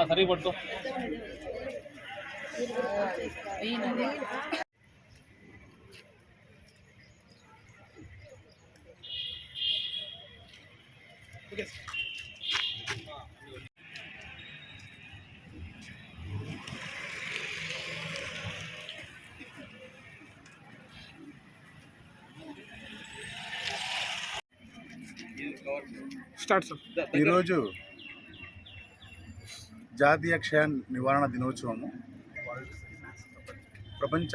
సరిగ్గా పట్టుకో. ఈరోజు జాతీయ క్షయ నివారణ దినోత్సవము, ప్రపంచ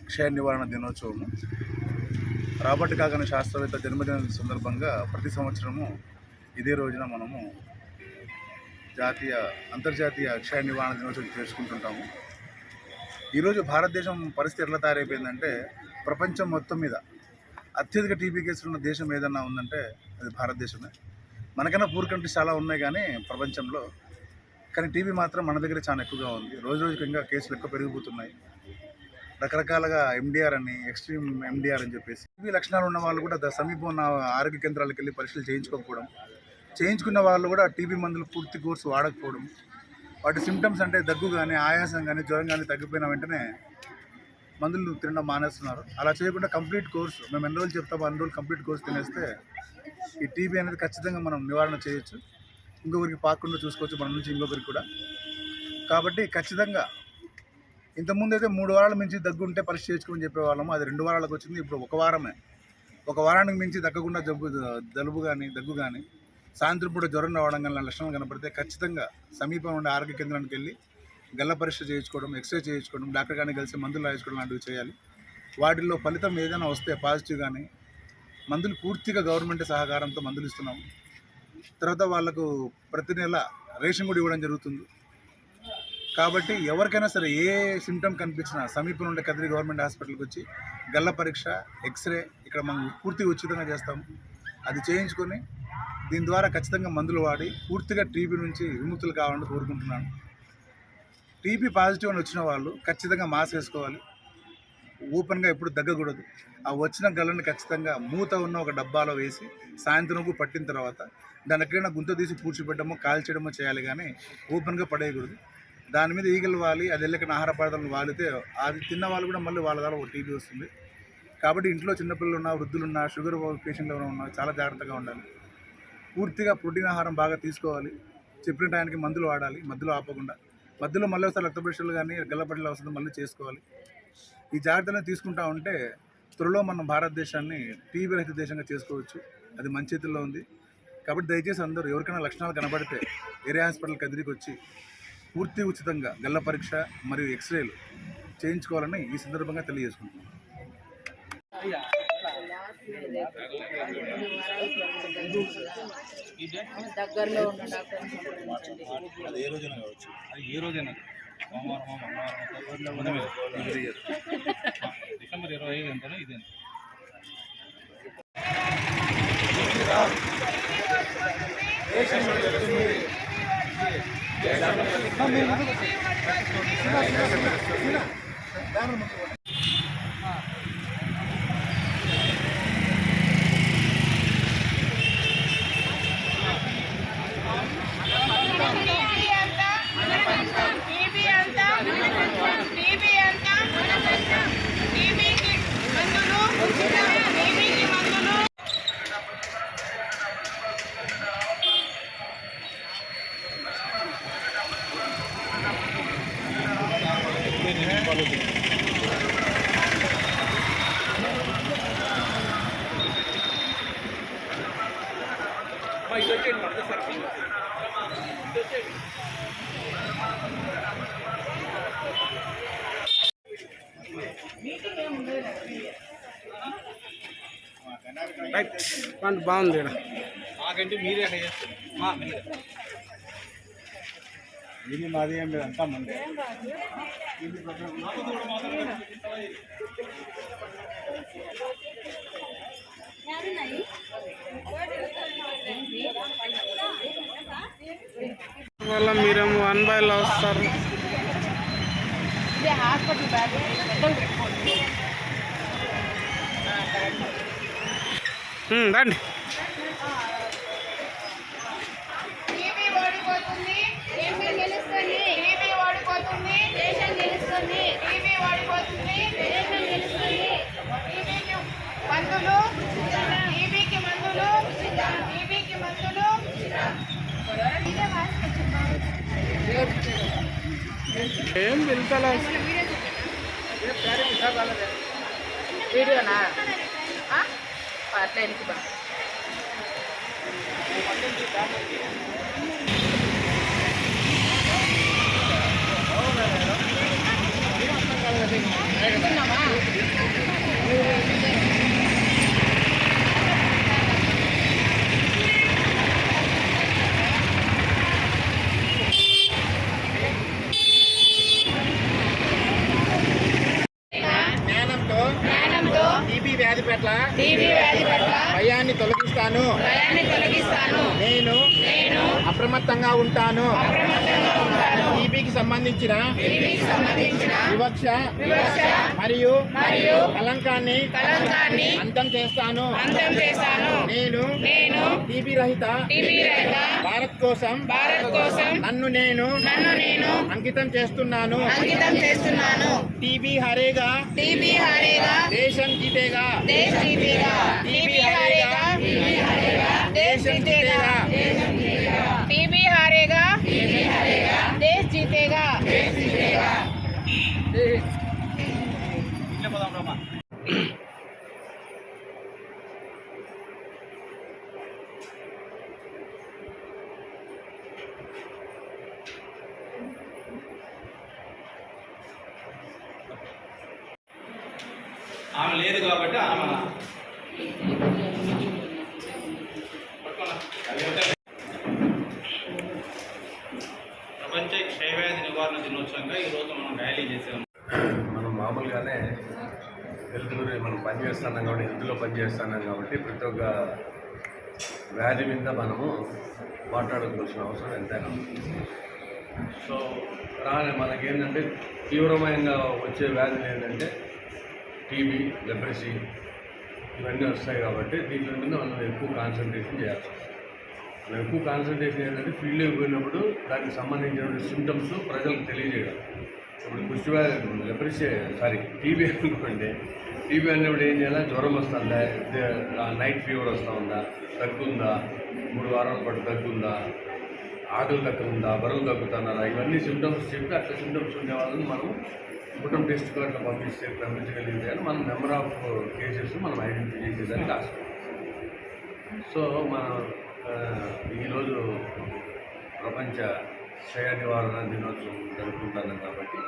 క్షయ నివారణ దినోత్సవము. రాబర్ట్ కాక్ అనే శాస్త్రవేత్త జన్మదినం సందర్భంగా ప్రతి సంవత్సరము ఇదే రోజున మనము అంతర్జాతీయ క్షయ నివారణ దినోత్సవం చేసుకుంటుంటాము. ఈరోజు భారతదేశం పరిస్థితి ఎట్లా తయారైపోయిందంటే, ప్రపంచం మొత్తం మీద అత్యధిక టీబీ కేసులు ఉన్న దేశం ఏదన్నా ఉందంటే అది భారతదేశమే. మనకన్నా పూర్ కంట్రీస్ చాలా ఉన్నాయి కానీ ప్రపంచంలో, కానీ టీబీ మాత్రం మన దగ్గర చాలా ఎక్కువగా ఉంది. రోజు రోజుకి ఇంకా కేసులు ఎక్కువ పెరిగిపోతున్నాయి. రకరకాలుగా ఎండిఆర్ అని, ఎక్స్ట్రీమ్ ఎండిఆర్ అని చెప్పేసి టీబీ లక్షణాలు ఉన్న వాళ్ళు కూడా సమీపం ఉన్న ఆరోగ్య కేంద్రాలకు వెళ్ళి పరీక్షలు చేయించుకోకపోవడం, చేయించుకున్న వాళ్ళు కూడా టీబీ మందులు పూర్తి కోర్సు వాడకపోవడం, వాటి సిమ్టమ్స్ అంటే దగ్గు కానీ, ఆయాసం కానీ, జ్వరం కానీ తగ్గిపోయిన వెంటనే మందులు తినడం మానేస్తున్నారు. అలా చేయకుండా కంప్లీట్ కోర్సు, మేము ఎన్ని రోజులు చెప్తామో అన్ని రోజులు కంప్లీట్ కోర్సు తినేస్తే ఈ టీబీ అనేది ఖచ్చితంగా మనం నివారణ చేయొచ్చు. ఇంకొకరికి పాకుండా చూసుకోవచ్చు, మన నుంచి ఇంకొకరికి కూడా. కాబట్టి ఖచ్చితంగా ఇంతకుముందు అయితే 3 వారాల మించి దగ్గు ఉంటే పరీక్ష చేయించుకోమని చెప్పేవాళ్ళము. అది 2 వారాలకు వచ్చింది. ఇప్పుడు 1 వారమే. 1 వారానికి మించి తగ్గకుండా జలుబు కానీ, దగ్గు కానీ, సాయంత్రం పూట జ్వరం రావడం కానీ లక్షణాలు కనపడితే ఖచ్చితంగా సమీపం ఉండే ఆరోగ్య కేంద్రానికి వెళ్ళి గల్ల పరీక్ష చేయించుకోవడం, ఎక్స్రే చేయించుకోవడం, డాక్టర్ కానీ కలిసి మందులు రాయించుకోవడం లాంటివి చేయాలి. వాటిల్లో ఫలితం ఏదైనా వస్తే పాజిటివ్ కానీ, మందులు పూర్తిగా గవర్నమెంట్ సహకారంతో మందులు ఇస్తున్నాము. తర్వాత వాళ్ళకు ప్రతి నెల రేషన్ కూడా ఇవ్వడం జరుగుతుంది. కాబట్టి ఎవరికైనా సరే ఏ సిమ్టమ్ కనిపించినా సమీపంలో ఉండే కదిరి గవర్నమెంట్ హాస్పిటల్కి వచ్చి గల్ల పరీక్ష, ఎక్స్రే ఇక్కడ మనం పూర్తిగా ఉచితంగా చేస్తాము. అది చేయించుకొని దీని ద్వారా ఖచ్చితంగా మందులు వాడి పూర్తిగా టీబీ నుంచి విముక్తులు కావాలని కోరుకుంటున్నాను. టీబీ పాజిటివ్ అని వచ్చిన వాళ్ళు ఖచ్చితంగా మాస్క్ వేసుకోవాలి. ఓపెన్గా ఎప్పుడు దగ్గకూడదు. ఆ వచ్చిన గల్లని ఖచ్చితంగా మూత ఉన్న ఒక డబ్బాలో వేసి సాయంత్రంకు పట్టిన తర్వాత దాని ఎక్కడైనా గుంత తీసి పూడ్చిపెట్టడమో, కాల్చేయడమో చేయాలి కానీ ఓపెన్గా పడేయకూడదు. దాని మీద ఈగలు వాలి, అది వెళ్ళిన ఆహార పదార్థాలను వాలితే అది తిన్న వాళ్ళు కూడా మళ్ళీ వాళ్ళ ద్వారా ఒక టీబీ వస్తుంది. కాబట్టి ఇంట్లో చిన్నపిల్లలు ఉన్నా, వృద్ధులున్నా, షుగర్ పేషెంట్లు ఎవరైనా ఉన్నా చాలా జాగ్రత్తగా ఉండాలి. పూర్తిగా ప్రోటీన్ ఆహారం బాగా తీసుకోవాలి. చెప్పిన టైంకి మందులు వాడాలి, మధ్యలో ఆపకుండా. మధ్యలో మళ్ళీ ఒకసారి రక్త పరీక్షలు కానీ, గల్లపట్టలు అవసరం మళ్ళీ చేసుకోవాలి. ఈ జాగ్రత్తలను తీసుకుంటా ఉంటే త్వరలో మనం భారతదేశాన్ని టీబీ రహిత దేశంగా చేసుకోవచ్చు. అది మన చేతుల్లో ఉంది. కాబట్టి దయచేసి అందరూ ఎవరికైనా లక్షణాలు కనబడితే ఏరియా హాస్పిటల్ కదిరికి వచ్చి పూర్తి ఉచితంగా గల్ల పరీక్ష మరియు ఎక్స్రేలు చేయించుకోవాలని ఈ సందర్భంగా తెలియజేసుకుంటున్నాను. దగ్గరలో ఉన్న డాక్టర్ ఏ రోజైనా కావచ్చు, ఏ రోజైనా డిసెంబర్ 25 ఎంతనో ఇదే. బాగుంది. మాకంటే మీరే ఇది మాది ఏం లేదు, అంతా మంది. వల్ల మీరేమో 1 బైలో వస్తారు. రండి. ఓడిపోతుంది, గెలుస్తుంది. ఓడిపోతుంది. టీబీకి మందులు, టీబీకి మందులు, టీబీకి మందులు. ఏం పిలుతలే. వీడియోనా అట్లా వెనక్కి బా. జ్ఞానంతో టీబీ వ్యాధి పట్ల భయాన్ని తొలగిస్తాను. నేను అప్రమత్తంగా ఉంటాను. టీబీకి సంబంధించిన వివక్ష మరియు కలంకాన్ని అంతం చేస్తాను. నేను టీబీ రహిత భారత్ కోసం నన్ను నేను అంకితం చేస్తున్నాను. టీబీ హరేగా దేశం జీతేగా. టీబీ హరేగా దేశం జీతేగా. टीबी हारेगा, देश जीतेगा. ఆమె లేదు కాబట్టి ఆమె ప్రపంచ క్షయవ్యాధి నివారణ దినోత్సవంగా ఈరోజు మనం ర్యాలీ చేసాము. మనం మామూలుగానే హెల్త్ గురించి మనం పనిచేస్తున్నాం కాబట్టి హెల్త్లో పనిచేస్తున్నాం కాబట్టి ప్రతి ఒక్క వ్యాధి మీద మనము మాట్లాడుకోవాల్సిన అవసరం ఎంతైనా ఉంది. సో మనకేంటంటే తీవ్రమైన వచ్చే వ్యాధులు ఏంటంటే టీబీ, లెప్రసీ ఇవన్నీ వస్తాయి కాబట్టి దీంట్లో మీద మనం ఎక్కువ కాన్సన్ట్రేషన్ చేయాల్సి వస్తుంది. మనం ఎక్కువ కాన్సన్ట్రేషన్ ఏంటంటే ఫీల్డ్కి పోయినప్పుడు దానికి సంబంధించిన సిమ్టమ్స్ ప్రజలకు తెలియజేయడం. ఇప్పుడు కుష్టి వ్యాధి, లెప్రసీ టీబీ అనుకోండి. టీబీ అన్నప్పుడు ఏం చేయాలి? జ్వరం వస్తుందా, నైట్ ఫీవర్ వస్తూ ఉందా, తగ్గుందా, 3 వారాల పాటు తగ్గుందా, ఆకలి తగ్గుందా, బరువు తగ్గుతున్నారా, ఇవన్నీ సిమ్టమ్స్ చెప్తే అట్లా సిమ్టమ్స్ ఉండే వాళ్ళని మనం కుటుంబ టెస్ట్ అట్లా పంపించగలిగితే కానీ మనం నెంబర్ ఆఫ్ కేసెస్ మనం ఐడెంటిఫై చేసేదానికి ఆస్కారం. సో మనం ఈరోజు ప్రపంచ క్షయ నివారణ దినోత్సవం జరుపుకుంటున్నాం కాబట్టి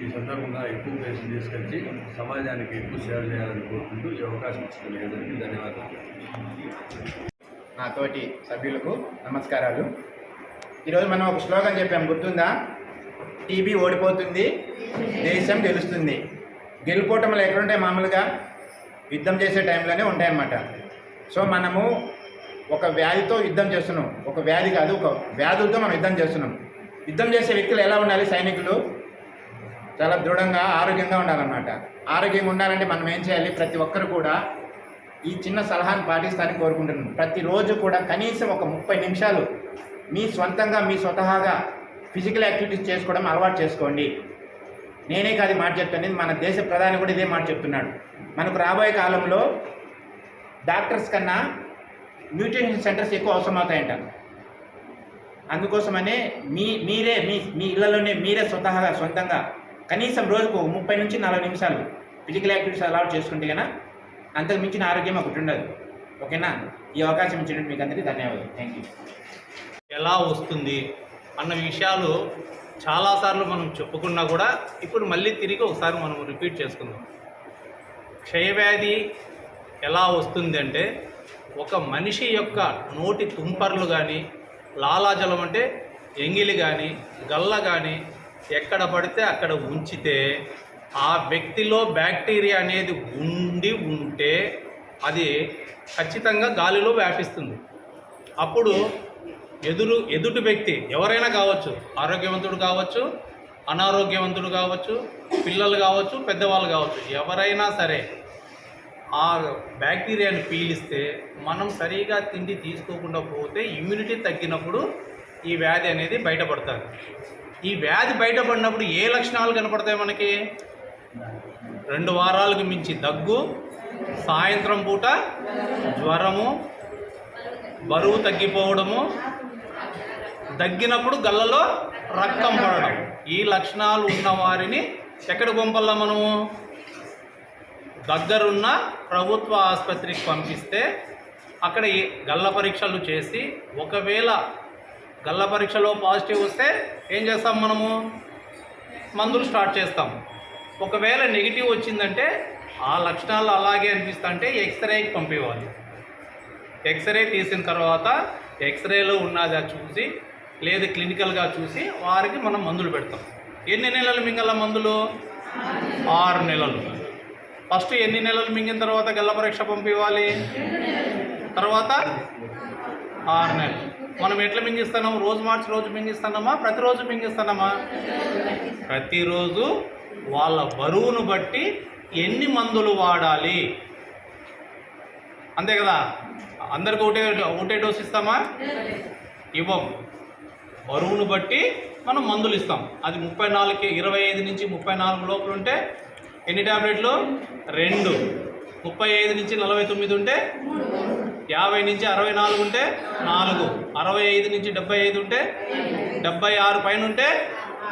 ఈ సందర్భంగా ఎక్కువ కేసులు తీసుకొచ్చి సమాజానికి ఎక్కువ సేవ చేయాలని కోరుకుంటూ ఈ అవకాశం ఇచ్చిన మీ అందరికీ ధన్యవాదాలు. నా తోటి సభ్యులకు నమస్కారాలు. ఈరోజు మనం ఒక స్లోగన్ చెప్పాం, గుర్తుందా? టీబీ ఓడిపోతుంది, దేశం గెలుస్తుంది. గెలుపోవటంలో ఎక్కడుంటాయి? మామూలుగా యుద్ధం చేసే టైంలోనే ఉంటాయన్నమాట. సో మనము ఒక వ్యాధితో యుద్ధం చేస్తున్నాం. ఒక వ్యాధి కాదు, ఒక వ్యాధులతో మనం యుద్ధం చేస్తున్నాం. యుద్ధం చేసే వ్యక్తులు ఎలా ఉండాలి? సైనికులు చాలా దృఢంగా ఆరోగ్యంగా ఉండాలన్నమాట. ఆరోగ్యంగా ఉండాలంటే మనం ఏం చేయాలి? ప్రతి ఒక్కరు కూడా ఈ చిన్న సలహాను పాటిస్తారని కోరుకుంటున్నాను. ప్రతిరోజు కూడా కనీసం ఒక 30 నిమిషాలు మీ సొంతంగా మీ స్వతహాగా ఫిజికల్ యాక్టివిటీస్ చేసుకోవడం అలవాటు చేసుకోండి. నేనే కాదు మాట చెప్తాను, మన దేశ ప్రధాని కూడా ఇదే మాట చెప్తున్నాడు. మనకు రాబోయే కాలంలో డాక్టర్స్ కన్నా న్యూట్రిషన్ సెంటర్స్ ఎక్కువ అవసరం అవుతాయంట. అందుకోసమనే మీరే మీ ఇళ్లలోనే మీరే సొంతంగా కనీసం రోజుకు 30 నుంచి 40 నిమిషాలు ఫిజికల్ యాక్టివిటీస్ అలవాటు చేసుకుంటే కన్నా అంతకు మించిన ఆరోగ్యం ఒకటి ఉండదు. ఓకేనా? ఈ అవకాశం ఇచ్చినట్టు మీకు అందరికీ ధన్యవాదాలు. Thank you. ఎలా వస్తుంది అన్న విషయాలు చాలాసార్లు మనం చెప్పుకున్నా కూడా ఇప్పుడు మళ్ళీ తిరిగి ఒకసారి మనం రిపీట్ చేసుకుందాం. క్షయవ్యాధి ఎలా వస్తుంది అంటే ఒక మనిషి యొక్క నోటి తుంపర్లు కానీ, లాలాజలం అంటే ఎంగిలి కానీ, గల్ల కానీ ఎక్కడ పడితే అక్కడ ఉంచితే ఆ వ్యక్తిలో బ్యాక్టీరియా అనేది ఉంటే అది ఖచ్చితంగా గాలిలో వ్యాపిస్తుంది. అప్పుడు ఎదుటి వ్యక్తి ఎవరైనా కావచ్చు, ఆరోగ్యవంతుడు కావచ్చు, అనారోగ్యవంతుడు కావచ్చు, పిల్లలు కావచ్చు, పెద్దవాళ్ళు కావచ్చు, ఎవరైనా సరే ఆ బ్యాక్టీరియాని పీలిస్తే మనం సరిగా తిండి తీసుకోకుండా పోతే ఇమ్యూనిటీ తగ్గినప్పుడు ఈ వ్యాధి అనేది బయటపడుతుంది. ఈ వ్యాధి బయటపడినప్పుడు ఏ లక్షణాలు కనపడతాయి మనకి? 2 వారాలకు మించి దగ్గు, సాయంత్రం పూట జ్వరము, బరువు తగ్గిపోవడము, దగ్గినప్పుడు గల్లలో రక్తం పడడం, ఈ లక్షణాలు ఉన్న వారిని ఎక్కడికి పంపాలా మనము? దగ్గరున్న ప్రభుత్వ ఆసుపత్రికి పంపిస్తే అక్కడ గల్ల పరీక్షలు చేసి ఒకవేళ గల్ల పరీక్షలో పాజిటివ్ వస్తే ఏం చేస్తాం మనము? మందులు స్టార్ట్ చేస్తాం. ఒకవేళ నెగిటివ్ వచ్చిందంటే ఆ లక్షణాలు అలాగే అనిపిస్తుంటే ఎక్స్రేకి పంపివ్వాలి. ఎక్స్రే తీసిన తర్వాత ఎక్స్రేలో ఉన్నదా చూసి లేదు క్లినికల్గా చూసి వారికి మనం మందులు పెడతాం. ఎన్ని నెలలు మింగల మందులు? 6 నెలలు. ఫస్ట్ ఎన్ని నెలలు మింగిన తర్వాత గల్ల పరీక్ష పంపివ్వాలి? తర్వాత 6 నెలలు. మనం ఎట్లా మింగిస్తున్నాం? రోజు మార్చి రోజు మింగిస్తున్నామా? ప్రతిరోజు మింగిస్తున్నామా? ప్రతిరోజు వాళ్ళ బరువును బట్టి ఎన్ని మందులు వాడాలి అంతే కదా. అందరికి ఒకటే డోస్ ఇస్తామా? ఇవ్వం. బరువును బట్టి మనం మందులు ఇస్తాం. అది 25 నుంచి 34 లోపల ఉంటే ఎన్ని ట్యాబ్లెట్లు? 2. 35 నుంచి 49 ఉంటే 50 నుంచి 64 ఉంటే 4. 65 నుంచి 75 ఉంటే 76 పైన ఉంటే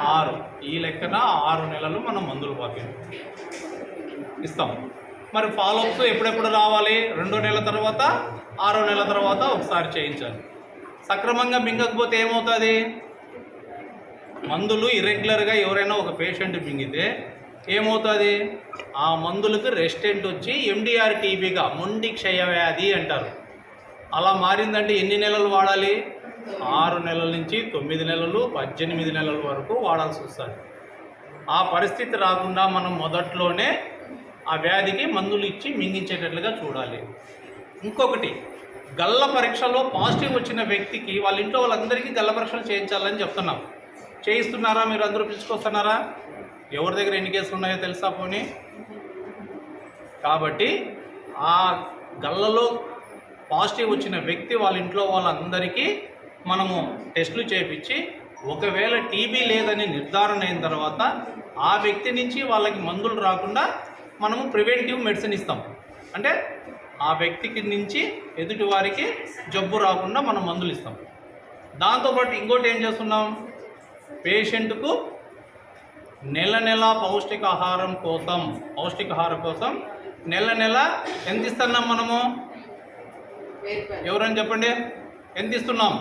6. ఈ లెక్కన 6 నెలలు మనం మందులు ఇస్తాం. మరి ఫాలోఅప్స్ ఎప్పుడెప్పుడు రావాలి? 2 నెలల తర్వాత, 6 నెలల తర్వాత ఒకసారి చేయించాలి. సక్రమంగా మింగకపోతే ఏమవుతుంది? మందులు ఇర్రెగ్యులర్గా ఎవరైనా ఒక పేషెంట్ మింగితే ఏమవుతుంది? ఆ మందులకు రెసిస్టెంట్ వచ్చి ఎండిఆర్ టీబీగా మొండి క్షయవ్యాధి అంటారు. అలా మారిందంటే ఎన్ని నెలలు వాడాలి? 6 నెలల నుంచి 9 నెలలు, 18 నెలల వరకు వాడాల్సి వస్తుంది. ఆ పరిస్థితి రాకుండా మనం మొదట్లోనే ఆ వ్యాధికి మందులు ఇచ్చి మింగించేటట్లుగా చూడాలి. ఇంకొకటి, గల్ల పరీక్షలో పాజిటివ్ వచ్చిన వ్యక్తికి వాళ్ళ ఇంట్లో వాళ్ళందరికీ గల్ల పరీక్షలు చేయించాలని చెప్తున్నాం. చేయిస్తున్నారా? మీరు అందరూ పిలుచుకొస్తున్నారా? ఎవరి దగ్గర ఎన్ని కేసులు ఉన్నాయో తెలుసా పోనీ? కాబట్టి ఆ గల్లలో పాజిటివ్ వచ్చిన వ్యక్తి వాళ్ళ ఇంట్లో వాళ్ళందరికీ మనము టెస్టులు చేయించి ఒకవేళ టీబీ లేదని నిర్ధారణ అయిన తర్వాత ఆ వ్యక్తి నుంచి వాళ్ళకి మందులు రాకుండా మనము ప్రివెంటివ్ మెడిసిన్ ఇస్తాం. అంటే ఆ వ్యక్తికి నుంచి ఎదుటి వారికి జబ్బు రాకుండా మనం మందులు ఇస్తాం. దాంతోపాటు ఇంకోటి ఏం చేస్తున్నాం? పేషెంట్కు నెల పౌష్టికాహారం కోసం నెల ఎంత ఇస్తున్నాం మనము? ఎవరని చెప్పండి, ఎంత ఇస్తున్నాం?